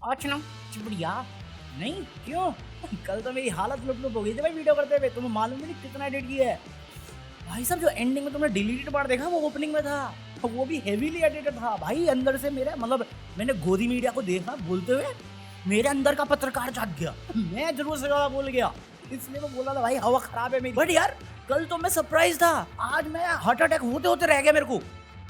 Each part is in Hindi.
अच्छा बढ़िया। नहीं क्यों? कल तो मेरी हालत लुप हो गई थी भाई वीडियो करते हुए, तुम्हें मालूम नहीं कितना एडिट किया है भाई साहब। जो एंडिंग में तुमने डिलीटेड पार्ट देखा वो ओपनिंग में था, वो भी हेवीली एडिटेड था भाई। अंदर से मेरे मतलब मैंने गोदी मीडिया को देखा बोलते हुए, मेरे अंदर का पत्रकार जाग गया। मैं जरूर से ज्यादा बोल गया, इसलिए मैं बोला था भाई हवा खराब है मेरी। बट यार कल तो मैं सरप्राइज था, आज मैं हार्ट अटैक होते होते रह गया मेरे को।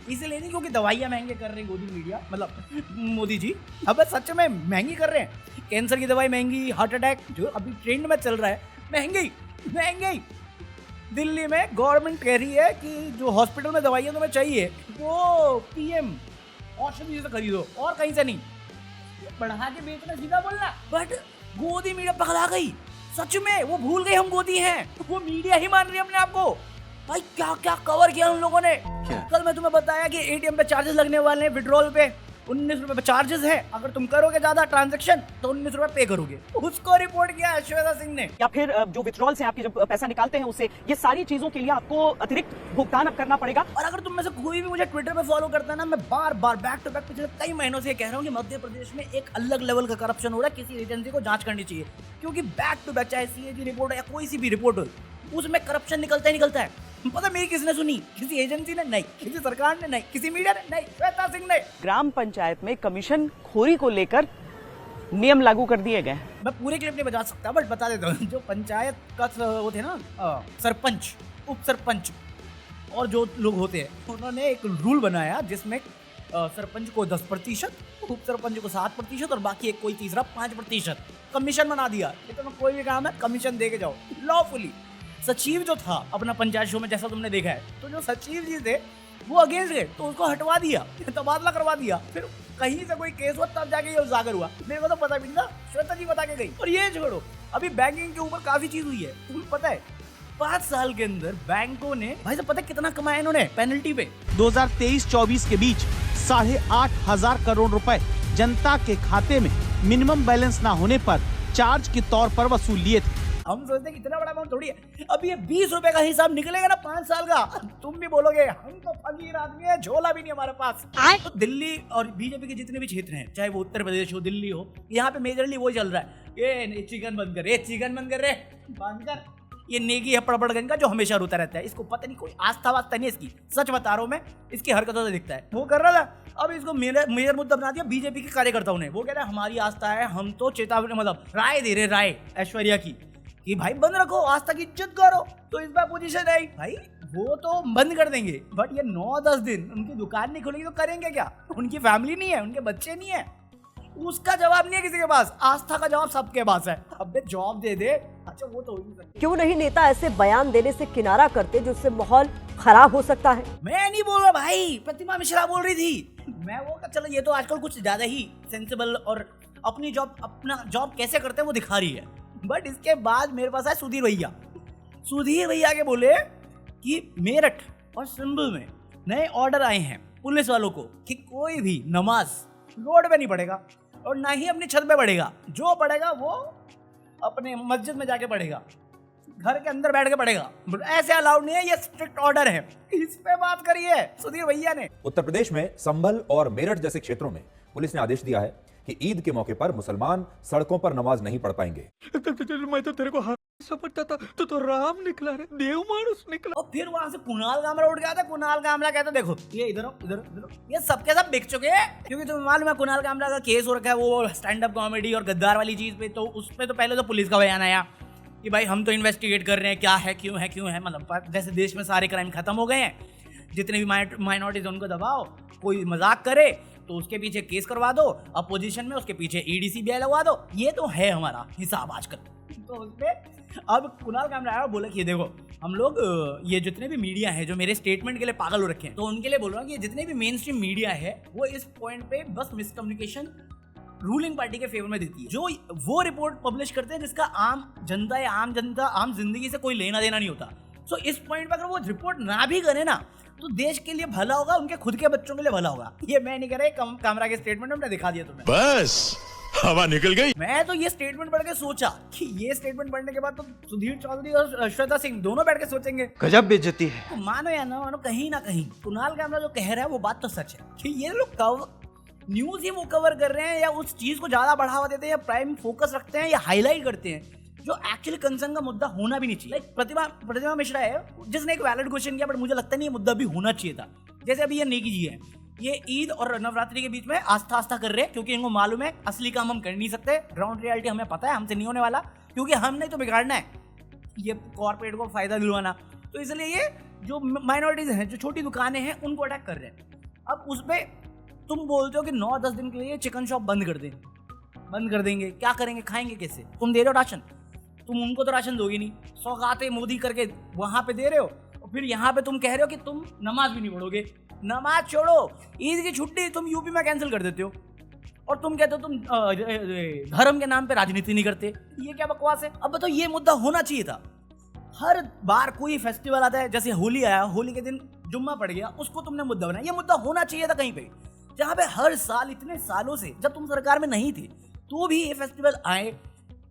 इसीलिए नहीं क्योंकि दवाइयाँ महंगे कर रहे हैं गोदी मीडिया, मतलब मोदी जी अब सच में महंगी कर रहे हैं। कैंसर की दवाई महंगी, हार्ट अटैक जो अभी ट्रेंड में चल रहा है महंगी महंगी। दिल्ली में गवर्नमेंट कह रही है कि जो हॉस्पिटल में दवाइयाँ तुम्हें चाहिए वो पीएम औषधि से खरीदो और कहीं से नहीं, बढ़ा के बेचना सीधा बोलना। बट गोदी मीडिया पगला गई, सच में वो भूल गए हम गोदी हैं, वो मीडिया ही मान रही है अपने आप को। भाई क्या क्या कवर किया उन लोगों ने। कल मैं तुम्हें बताया कि एटीएम पे चार्जेस लगने वाले हैं, विड्रॉल पे 19 रुपए पे चार्जेस है। अगर तुम करोगे ज्यादा ट्रांजैक्शन तो 19 रुपए पे करोगे। उसको रिपोर्ट किया श्वेता सिंह ने। या फिर जो विड्रॉल से आपके जब पैसा निकालते हैं उससे, ये सारी चीजों के लिए आपको अतिरिक्त भुगतान अब करना पड़ेगा। और अगर तुम में से कोई भी मुझे ट्विटर पे फॉलो करता है ना, मैं बार बार बैक टू बैक पिछले कई महीनों से कह रहा हूँ कि मध्य प्रदेश में एक अलग लेवल का करप्शन हो रहा है, किसी एजेंसी को जांच करनी चाहिए। क्योंकि बैक टू बैक चाहे सीएजी रिपोर्ट या कोई सी भी रिपोर्ट हो, उसमें करप्शन निकलता ही निकलता है। पता मेरी किसने सुनी? किसी एजेंसी ने नहीं, किसी सरकार ने नहीं, किसी मीडिया ने नहीं, श्वेता सिंह ने। ग्राम पंचायत में कमीशन खोरी को लेकर नियम लागू कर दिए गए। मैं पूरे क्लिप नहीं बता सकता बट बता देता हूँ। जो पंचायत का वो थे ना सरपंच, उप सरपंच और जो लोग होते हैं, उन्होंने एक रूल बनाया जिसमें सरपंच को 10%, उप सरपंच को 7% और बाकी एक कोई तीसरा 5% कमीशन बना दिया। ये तो कोई भी काम है कमीशन दे के जाओ लॉफुली। सचिव जो था अपना पंचायत शो में जैसा तुमने देखा है, तो जो सचिव जी थे वो अगेंस्ट गए तो उसको हटवा दिया, तबादला करवा दिया। फिर कहीं से कोई केस हुआ तब जाके ये उजागर हुआ। मेरे को तो पता भी नहीं था, श्वेता जी बता के गई। और ये छोड़ो, अभी बैंकिंग के ऊपर काफी चीज हुई है। तुम्हें पता है 5 साल के अंदर बैंकों ने भाई साहब पता है कितना कमाया इन्होंने पेनल्टी पे? 2023-24 के बीच 8,500 करोड़ रुपए जनता के खाते में मिनिमम बैलेंस ना होने पर चार्ज के तौर पर वसूल लिए थे। हम सोचते हैं कि इतना बड़ा अमाउंट थोड़ी है। अब ये 20 रुपए का हिसाब निकलेगा ना 5 साल का, तुम भी बोलोगे हम तो फकीर आदमी है, झोला भी नहीं हमारे पास। तो दिल्ली और बीजेपी के जितने भी क्षेत्र हैं, चाहे वो उत्तर प्रदेश हो, दिल्ली हो, यहाँ पे मेजरली वो चल रहा है, ये चिकन बंद कर, ये चिकन बंद कर रे, बंद कर। ये नेगी है पड़पड़गंज का जो हमेशा रोता रहता है। इसको पता नहीं कोई आस्था वास्ता नहीं इसकी, सच बता रहा हूँ मैं, इसकी हरकतों से दिखता है। वो कर रहा था, अब इसको मेजर मुद्दा बना दिया बीजेपी के कार्यकर्ताओं ने। वो कह रहे हैं हमारी आस्था है, हम तो चेतावनी मतलब राय दे रहे, राय ऐश्वर्या की कि भाई बंद रखो, आस्था की इज्जत करो। तो इस बार पोजीशन है भाई वो तो बंद कर देंगे, बट ये 9-10 दिन उनकी दुकान नहीं खुलेगी तो करेंगे क्या? उनकी फैमिली नहीं है, उनके बच्चे नहीं है, उसका जवाब नहीं है किसी के पास। आस्था का जवाब सबके पास है। अबे जॉब दे दे। अच्छा वो तो हो नहीं सकता। क्यों नहीं नेता ऐसे बयान देने से किनारा करते जिससे माहौल खराब हो सकता है? मैं नहीं बोल रहा भाई, प्रतिमा मिश्रा बोल रही थी। मैं वो चलो ये तो आजकल कुछ ज्यादा ही सेंसिबल और अपनी अपना जॉब कैसे करते हैं वो दिखा रही है। बट इसके बाद मेरे पास आए सुधीर भैया के बोले कि मेरठ और संभल में नए ऑर्डर आए हैं पुलिस वालों को कि कोई भी नमाज रोड पे नहीं पढ़ेगा और ना ही अपनी छत पे पढ़ेगा। जो पढ़ेगा वो अपने मस्जिद में जाके पढ़ेगा, घर के अंदर बैठ के पढ़ेगा। ऐसे अलाउड नहीं है, ये स्ट्रिक्ट ऑर्डर है। इस पे बात करिए सुधीर भैया ने। उत्तर प्रदेश में संभल और मेरठ जैसे क्षेत्रों में पुलिस ने आदेश दिया है कि ईद के मौके पर मुसलमान सड़कों पर नमाज नहीं पढ़ पाएंगे। मैं तो तेरे को समझता था, तो राम निकला रे, देव मानुस निकला। और फिर वहां से कुणाल कामरा उठ गया था। कुणाल कामरा कहता देखो ये इधर ये सबके सब बिक चुके हैं। क्योंकि तुम्हें मालूम है कुणाल कामरा का केस हो रखा है वो स्टैंड अप कॉमेडी और गद्दार वाली चीज पे। तो उसमें तो पहले तो पुलिस का बयान आया कि भाई हम तो इन्वेस्टिगेट कर रहे हैं, क्या है क्यों है मतलब जैसे देश में सारे क्राइम खत्म हो गए हैं, जितने भी माइनॉरिटीज उनको दबाओ, कोई मजाक करे तो उसके पीछे केस करवा दो, अपोजिशन में उसके पीछे ईडी सीबीआई लगवा दो। ये तो है हमारा हिसाब आजकल। तो उसमें अब कुणाल कामरा आया बोला कि देखो हम लोग ये जितने भी मीडिया है जो मेरे स्टेटमेंट के लिए पागल हो रखे हैं, तो उनके लिए बोल रहा हूँ कि जितने भी मेन स्ट्रीम मीडिया है वो इस पॉइंट पे बस मिसकम्युनिकेशन रूलिंग पार्टी के फेवर में देती है। जो वो रिपोर्ट पब्लिश करते हैं जिसका आम जनता या आम जिंदगी से कोई लेना देना नहीं होता। सो इस पॉइंट पर अगर वो रिपोर्ट ना भी करे ना तो देश के लिए भला होगा, उनके खुद के बच्चों के लिए भला होगा। ये मैं नहीं कह रहा, कामरा के स्टेटमेंट में दिखा दिया तुम्हें, बस हवा निकल गई। मैं तो ये स्टेटमेंट पढ़ के सोचा कि ये स्टेटमेंट पढ़ने के बाद तो सुधीर चौधरी और श्वेता सिंह दोनों बैठ के सोचेंगे गजब बेइज्जती है। तो मानो या ना मानो कहीं ना कहीं कुणाल कामरा जो कह रहा है वो बात तो सच है कि ये लोग न्यूज ही वो कवर कर रहे हैं या उस चीज को ज्यादा बढ़ावा देते हैं या प्राइम फोकस रखते हैं या हाईलाइट करते हैं जो एक्चुअली कंसर्न का मुद्दा होना भी नहीं चाहिए। लाइक प्रतिमा मिश्रा है जिसने एक वैलिड क्वेश्चन किया, बट मुझे लगता नहीं ये मुद्दा भी होना चाहिए था। जैसे अभी ये नेगी जी है, ये ईद और नवरात्रि के बीच में आस्था कर रहे हैं क्योंकि इनको मालूम है असली काम हम कर नहीं सकते, ग्राउंड रियलिटी हमें पता है हमसे नहीं होने वाला, क्योंकि हमने तो बिगाड़ना है ये कॉर्पोरेट को फायदा दिलवाना। तो इसलिए ये जो माइनॉरिटीज हैं, जो छोटी दुकानें हैं, उनको अटैक कर रहे हैं। अब उस पर तुम बोलते हो कि 9-10 दिन के लिए चिकन शॉप बंद कर देंगे, क्या करेंगे, खाएंगे कैसे? तुम दे रहे हो राशन, तुम उनको तो राशन दोगे नहीं, सौगातें मोदी करके वहां पे दे रहे हो, और फिर यहाँ पे तुम कह रहे हो कि तुम नमाज भी नहीं पढ़ोगे। नमाज छोड़ो, ईद की छुट्टी तुम यूपी में कैंसिल कर देते हो, और तुम कहते हो तुम धर्म के नाम पे राजनीति नहीं करते। ये क्या बकवास है? अब बताओ, ये मुद्दा होना चाहिए था। हर बार कोई फेस्टिवल आता है, जैसे होली आया, होली के दिन जुम्मा पड़ गया, उसको तुमने मुद्दा बनाया। ये मुद्दा होना चाहिए था कहीं पे, जहाँ पे हर साल इतने सालों से, जब तुम सरकार में नहीं थे तो भी ये फेस्टिवल आए,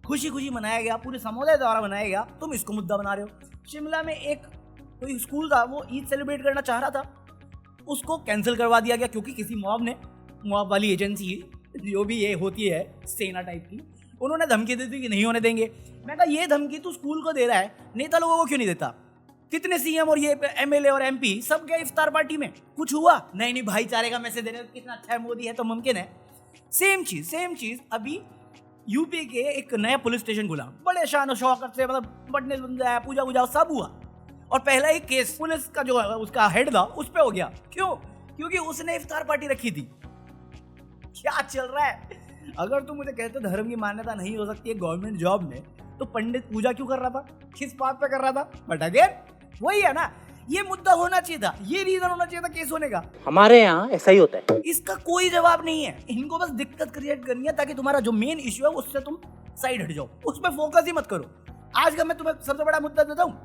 खुशी खुशी मनाया गया, पूरे समुदाय द्वारा मनाया गया, तुम इसको मुद्दा बना रहे हो। शिमला में एक कोई स्कूल था, वो ईद सेलिब्रेट करना चाह रहा था, उसको कैंसिल करवा दिया गया क्योंकि किसी मॉब वाली एजेंसी जो भी ये होती है सेना टाइप की, उन्होंने धमकी दी थी कि नहीं होने देंगे। मैं कहा ये धमकी तू स्कूल को दे रहा है, नेता लोगों को क्यों नहीं देता? कितने सीएम और ये एमएलए और एमपी सब गए इफ्तार पार्टी में, कुछ हुआ नहीं? भाईचारे का मैसेज दे रहे हो, कितना अच्छा है मोदी है तो मुमकिन है। सेम चीज अभी यूपी के एक नया पुलिस स्टेशन खुला, बड़े शान शौकत से, मतलब बढ़ने बंदा पूजा सब हुआ, और पहला ही केस पुलिस का जो उसका हेड था उस पे हो गया। क्यों? क्योंकि उसने इफ्तार पार्टी रखी थी। क्या चल रहा है? अगर तुम मुझे कहते धर्म की मान्यता नहीं हो सकती है गवर्नमेंट जॉब में, तो पंडित पूजा क्यों कर रहा था, किस बात पे कर रहा था? बट अगेन वही है ना, ये मुद्दा होना चाहिए था, ये रीजन होना चाहिए था केस होने का। हमारे यहाँ ऐसा ही होता है। इसका कोई जवाब नहीं है, इनको बस दिक्कत क्रिएट करनी है ताकि तुम्हारा जो मेन इश्यू है उससे तुम साइड हट जाओ, उस पर फोकस ही मत करो। आज का मैं तुम्हें सबसे बड़ा मुद्दा देता हूँ।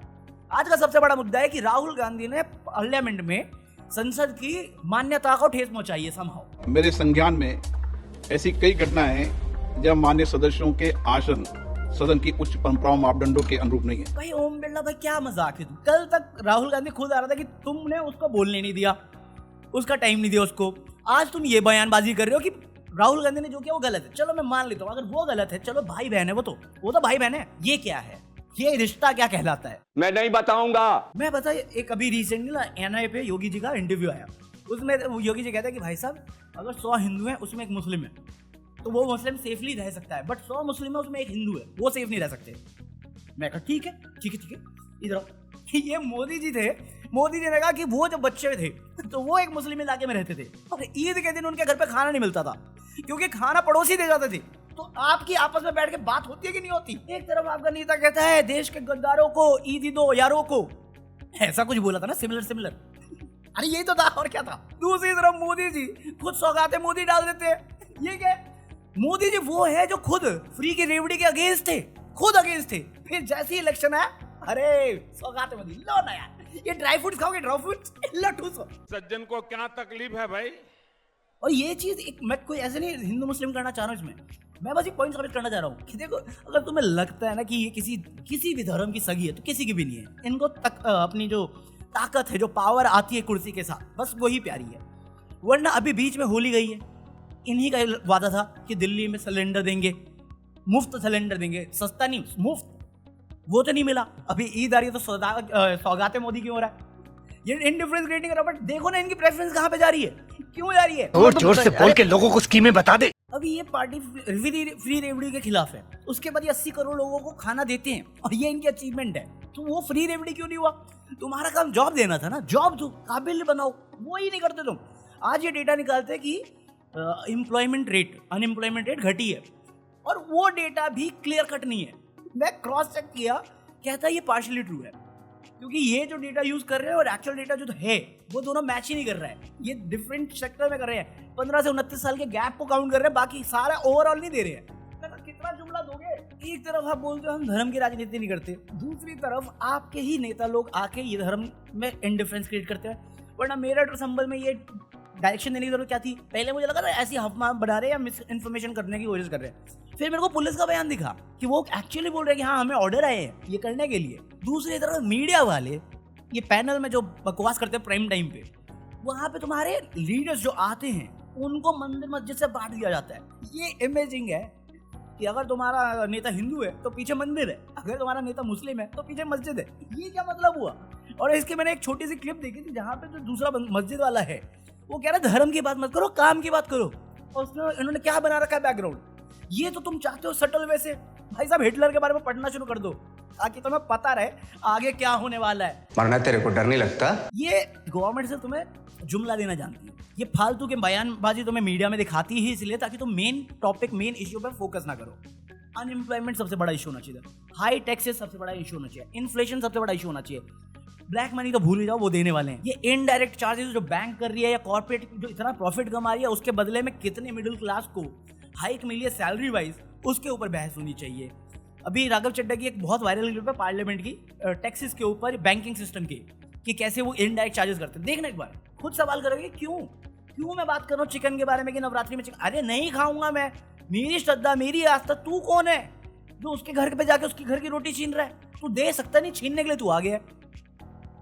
आज का सबसे बड़ा मुद्दा है कि राहुल गांधी ने पार्लियामेंट में संसद की मान्यता को ठेस पहुंचाई है समहाउ। मेरे संज्ञान में ऐसी कई घटनाएं हैं जब मान्य सदस्यों के आसन सदन की उच्च परंपराओं मापदंडों के अनुरूप नहीं है। भाई ओम बिरला भाई, क्या मजाक है तू? कल तक राहुल गांधी खुद आ रहा था कि तुमने उसको बोलने नहीं दिया, उसका टाइम नहीं दिया उसको। आज तुम ये बयानबाजी कर रहे हो कि राहुल गांधी ने जो किया वो गलत है। चलो मैं मान लेता हूँ, अगर वो गलत है, चलो भाई बहन है वो तो भाई बहन है। ये क्या है? ये रिश्ता क्या कहलाता है? मैं नहीं बताऊंगा। मैं बताइए, एक अभी रिसेंटली ना एनआई पे योगी जी का इंटरव्यू आया, उसमें योगी जी कहते हैं कि भाई साहब अगर 100 हिंदू हैं उसमें एक मुस्लिम है तो वो मुस्लिम सेफली रह सकता है, बट 100 मुस्लिम है उसमें एक हिंदू है, वो सेफ नहीं रह सकते। मैं कहा ठीक है इधर ये मोदी जी थे, मोदी जी ने कहा कि वो जब बच्चे थे तो वो एक मुस्लिम इलाके में रहते थे और ईद के दिन उनके घर पे खाना नहीं मिलता था क्योंकि खाना पड़ोसी दे जाते थे। तो आपकी आपस में बैठ के बात होती है कि नहीं होती? एक तरफ आपका नेता कहता है देश के गद्दारों को ईद दो यारों को, ऐसा कुछ बोला था ना, सिमिलर अरे यही तो था और क्या था। दूसरी तरफ मोदी जी खुद सौगातें मोदी डाल देते हैं। ये क्या? मोदी जी वो है जो खुद फ्री की रेवड़ी के अगेंस्ट थे, फिर जैसे ही इलेक्शन आया, अरे सौगातें मोदी लो ना यार, ये ड्राई फ्रूट्स खाओगे, ड्राई फ्रूट्स लो ठूसो। सज्जन को क्या तकलीफ है भाई? और ये चीज मैं कोई ऐसे नहीं हिंदू मुस्लिम करना चाह रहा हूँ इसमें, मैं बस एक पॉइंट साबित करना चाह रहा हूँ कि देखो अगर तुम्हें लगता है ना कि ये किसी भी धर्म की सगी है तो किसी की भी नहीं है। इनको अपनी जो ताकत है, जो पावर आती है कुर्सी के साथ, बस वही प्यारी है। वरना अभी बीच में होली गई है, इन्हीं का वादा था कि दिल्ली में सिलेंडर देंगे, मुफ्त सिलेंडर देंगे, सस्ता नहीं मुफ्त, वो तो नहीं मिला। अभी ईद आ रही है तो सौगातें मोदी क्यों हो रहा है? ये इंडिफरेंस क्रिएटिंग कर रहा है, बट देखो ना इनकी प्रेफरेंस कहाँ पे जा रही है, क्यों जा रही है? जोर से बोल के लोगों को स्कीमें बता दे। अभी ये पार्टी फ्री रेवड़ी के खिलाफ है, उसके बाद ये 80 करोड़ लोगों को खाना देते हैं और ये इनकी अचीवमेंट है। तो वो फ्री रेवड़ी क्यों नहीं हुआ? तुम्हारा काम जॉब देना था ना, जॉब दो, काबिल बनाओ, वो ही नहीं करते तुम। आज ये डेटा निकालते हैं कि अनएम्प्लॉयमेंट रेट घटी है और वो डेटा भी क्लियर कट नहीं है। मैं क्रॉस चेक किया, कहता है ये पार्शियली ट्रू है क्योंकि ये जो डेटा यूज कर रहे हैं और एक्चुअल डेटा जो है वो दोनों मैच ही नहीं कर रहा है। ये डिफरेंट सेक्टर में कर रहे हैं, 15 से 29 साल के गैप को काउंट कर रहे हैं, बाकी सारा ओवरऑल नहीं दे रहे हैं। कितना जुमला दोगे? एक तरफ आप बोलते हो हम धर्म की राजनीति नहीं करते, दूसरी तरफ आपके ही नेता लोग आके ये धर्म में इंडिफरेंस क्रिएट करते हैं। वरना मेरठ और संभल में ये डायरेक्शन देने की जरूरत क्या थी? पहले मुझे लगा था ऐसी अफवाह बना रहे हैं या मिस इन्फॉर्मेशन करने की कोशिश कर रहे हैं, फिर मेरे को पुलिस का बयान दिखा कि वो एक्चुअली बोल रहे हैं कि हाँ हमें ऑर्डर आए हैं ये करने के लिए। दूसरी तरफ मीडिया वाले ये पैनल में जो बकवास करते हैं प्राइम टाइम पे, वहाँ पे तुम्हारे लीडर्स जो आते हैं उनको मंदिर मस्जिद से बांट दिया जाता है। ये इमेजिंग है कि अगर तुम्हारा नेता हिंदू है तो पीछे मंदिर है, अगर तुम्हारा नेता मुस्लिम है तो पीछे मस्जिद है। ये क्या मतलब हुआ? और इसके मैंने एक छोटी सी क्लिप देखी थी जहाँ पे जो दूसरा मस्जिद वाला है वो कह रहा है धर्म की बात मत करो, काम की बात करो। और उसने इन्होंने क्या बना रखा है बैकग्राउंड, ये तो तुम चाहते हो सटल वे से। भाई साहब हिटलर के बारे में पढ़ना शुरू कर दो ताकि तुम्हें पता रहे आगे क्या होने वाला है। मरना तेरे को डर नहीं लगता? ये गवर्नमेंट से तुम्हें जुमला देना जानती है। ये फालतू के बयानबाजी तुम्हें मीडिया में दिखाती ही इसलिए ताकि तुम मेन टॉपिक मेन इश्यू पर फोकस ना करो। अनएम्प्लॉयमेंट सबसे बड़ा इशू होना चाहिए, हाई टैक्सेस सबसे बड़ा इशू होना चाहिए, इन्फ्लेशन सबसे बड़ा इशू होना चाहिए। ब्लैक मनी तो भूल ही जाओ, वो देने वाले हैं। ये इनडायरेक्ट चार्जेस जो बैंक कर रही है या कॉर्पोरेट जो इतना प्रॉफिट कमा रही है उसके बदले में कितने मिडिल क्लास को हाइक मिली है सैलरी वाइज, उसके ऊपर बहस होनी चाहिए। अभी राघव चड्ढा की एक बहुत वायरल क्लिप है पार्लियामेंट की टैक्सेस के ऊपर बैंकिंग सिस्टम की कि कैसे वो इनडायरेक्ट चार्जेस करते हैं। देखना एक बार, खुद सवाल करोगे क्यों मैं बात कर रहा हूँ चिकन के बारे में कि नवरात्रि में चिकन, अरे नहीं खाऊंगा मैं, मेरी श्रद्धा मेरी आस्था। तू कौन है जो उसके घर पे जाके उसके घर की रोटी छीन रहा है? तू दे सकता नहीं, छीनने के लिए तू आ गया।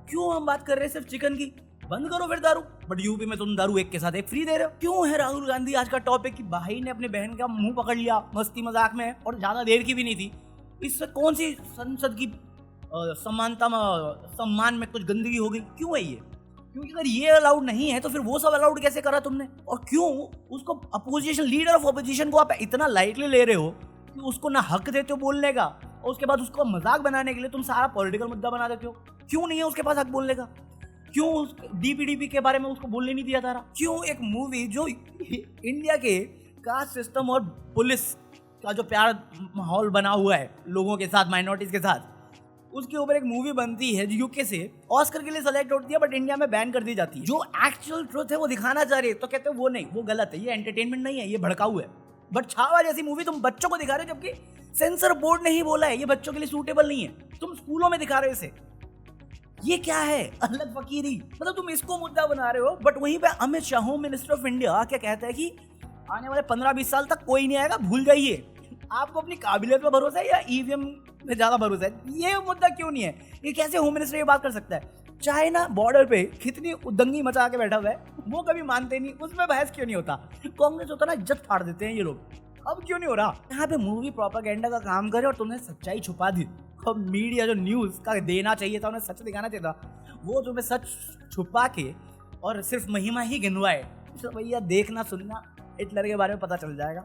क्यों हम बात कर रहे हैं सिर्फ चिकन की? बंद करो फिर दारू। बट यूपी में तुम दारू एक के साथ एक फ्री दे रहे हो। क्यों है राहुल गांधी आज का टॉपिक कि भाई ने अपनी बहन का मुंह पकड़ लिया मस्ती मजाक में और ज्यादा देर की भी नहीं थी। इससे कौन सी संसद की सम्मान में कुछ गंदगी हो गई? क्यों है ये? क्योंकि अगर ये अलाउड नहीं है तो फिर वो सब अलाउड कैसे करा तुमने? और क्यों उसको अपोजिशन लीडर ऑफ अपोजिशन को आप इतना लाइटली ले रहे हो कि उसको ना हक देते हो बोलने का और उसके बाद उसको मजाक बनाने के लिए तुम सारा पॉलिटिकल मुद्दा बना देते हो? क्यों नहीं है उसके पास हक बोलने का? क्यों डीपीडीपी के बारे में उसको बोलने नहीं दिया था? क्यों एक मूवी जो इंडिया के कास्ट सिस्टम और पुलिस का जो प्यार माहौल बना हुआ है लोगों के साथ, माइनॉरिटीज के साथ, उसके ऊपर एक मूवी बनती है जो यूके से ऑस्कर के लिए सेलेक्ट होती है बट इंडिया में बैन कर दी जाती है। जो एक्चुअल ट्रुथ है वो दिखाना चाह रही है तो कहते हैं वो नहीं, वो गलत है, ये एंटरटेनमेंट नहीं है, ये भड़काऊ है। बट छावा जैसी मूवी तुम बच्चों को दिखा रहे हो जबकि सेंसर बोर्ड ने ही बोला है ये बच्चों के लिए सूटेबल नहीं है, तुम स्कूलों में दिखा रहे हो इसे। ये क्या है? अलग फकीरी। मतलब तुम इसको मुद्दा बना रहे हो बट वहीं पे Amit Shah home minister of India क्या कहता है कि आने वाले 15-20 साल तक कोई नहीं आएगा, भूल जाइए। आपको अपनी काबिलियत पर भरोसा है या ईवीएम में ज्यादा भरोसा है? ये मुद्दा क्यों नहीं है? ये कैसे होम मिनिस्टर ये बात कर सकता है? चाइना बॉर्डर पे कितनी उदंगी मचा के बैठा हुआ है, वो कभी मानते नहीं, उसमें बहस क्यों नहीं होता? कांग्रेस होता ना इज्जत फाड़ देते हैं ये लोग, अब क्यों नहीं हो रहा? यहाँ पे मूवी प्रोपेगेंडा का काम करे और तुमने सच्चाई छुपा दी। अब मीडिया जो न्यूज का देना चाहिए था, उन्हें सच दिखाना चाहिए था, वो तुम्हें सच छुपा के और सिर्फ महिमा ही गिनवाए। तो भैया देखना सुनना हिटलर के बारे में पता चल जाएगा।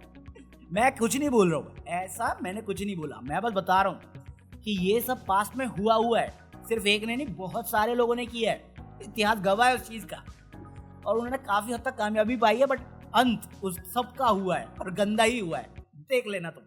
मैं कुछ नहीं बोल रहा हूँ, ऐसा मैंने कुछ नहीं बोला, मैं बस बता रहा हूँ कि ये सब पास्ट में हुआ है। सिर्फ एक ने नहीं, बहुत सारे लोगों ने किया है, इतिहास गवाह है उस चीज का और उन्होंने काफी हद तक कामयाबी पाई है। बट अंत उस सब का हुआ है और गंदा ही हुआ है, देख लेना तुम।